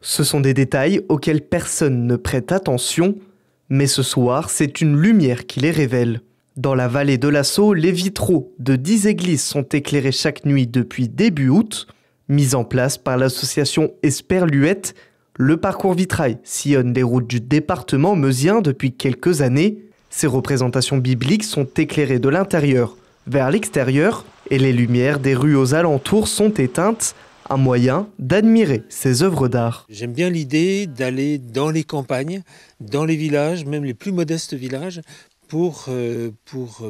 Ce sont des détails auxquels personne ne prête attention, mais ce soir, c'est une lumière qui les révèle. Dans la vallée de l'Assau, les vitraux de 10 églises sont éclairés chaque nuit depuis début août. Mis en place par l'association Esperluette, le parcours vitrail sillonne les routes du département meusien depuis quelques années. Ces représentations bibliques sont éclairées de l'intérieur vers l'extérieur et les lumières des rues aux alentours sont éteintes, un moyen d'admirer ces œuvres d'art. J'aime bien l'idée d'aller dans les campagnes, dans les villages, même les plus modestes villages, pour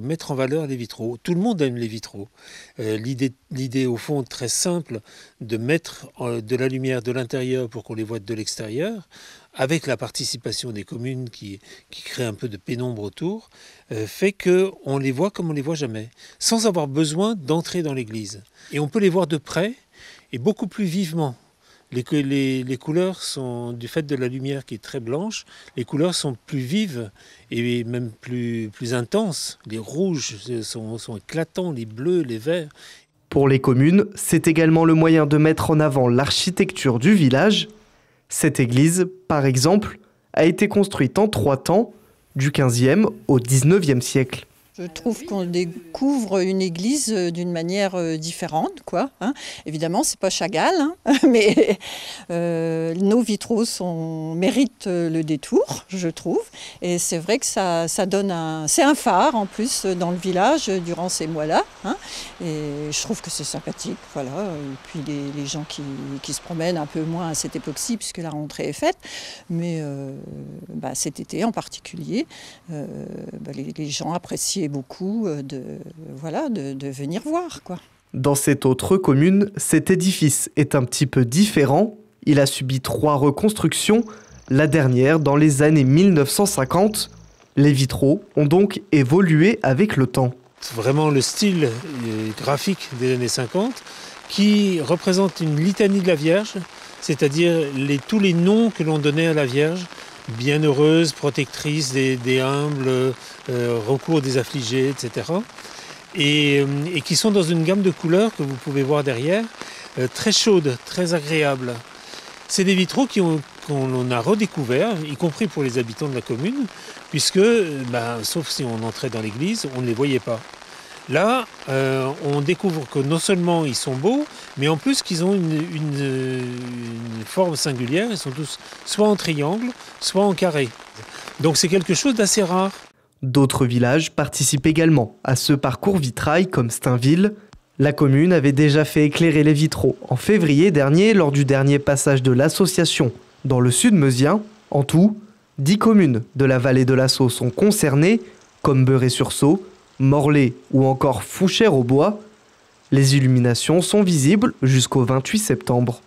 mettre en valeur les vitraux. Tout le monde aime les vitraux. L'idée au fond très simple de mettre de la lumière de l'intérieur pour qu'on les voie de l'extérieur, avec la participation des communes qui créent un peu de pénombre autour, fait qu'on les voit comme on les voit jamais, sans avoir besoin d'entrer dans l'église. Et on peut les voir de près et beaucoup plus vivement. Les couleurs sont, du fait de la lumière qui est très blanche, les couleurs sont plus vives et même plus intenses. Les rouges sont éclatants, les bleus, les verts. Pour les communes, c'est également le moyen de mettre en avant l'architecture du village. Cette église, par exemple, a été construite en 3 temps, du 15e au 19e siècle. Je trouve qu'on découvre une église d'une manière différente, quoi. Évidemment, c'est pas Chagall, mais nos vitraux méritent le détour, je trouve. Et c'est vrai que ça donne c'est un phare en plus dans le village durant ces mois-là. Et je trouve que c'est sympathique, voilà. Et puis les gens qui se promènent un peu moins à cette époque-ci, puisque la rentrée est faite, mais cet été en particulier, les gens apprécient beaucoup de venir voir, quoi. Dans cette autre commune, cet édifice est un petit peu différent. Il a subi 3 reconstructions, la dernière dans les années 1950. Les vitraux ont donc évolué avec le temps. Vraiment le style graphique des années 50 qui représente une litanie de la Vierge, c'est-à-dire tous les noms que l'on donnait à la Vierge, bienheureuse, protectrice des humbles, recours des affligés, etc. Et qui sont dans une gamme de couleurs que vous pouvez voir derrière, très chaude, très agréable. C'est des vitraux qu'on a redécouverts, y compris pour les habitants de la commune, puisque, sauf si on entrait dans l'église, on ne les voyait pas. Là, on découvre que non seulement ils sont beaux, mais en plus qu'ils ont une forme singulière. Ils sont tous soit en triangle, soit en carré. Donc c'est quelque chose d'assez rare. D'autres villages participent également à ce parcours vitrail comme Stainville. La commune avait déjà fait éclairer les vitraux en février dernier lors du dernier passage de l'association dans le sud meusien. En tout, 10 communes de la vallée de l'Assau sont concernées, comme Beurré-sur-Saulx, Morlaix ou encore Fouchères-au-Bois. Les illuminations sont visibles jusqu'au 28 septembre.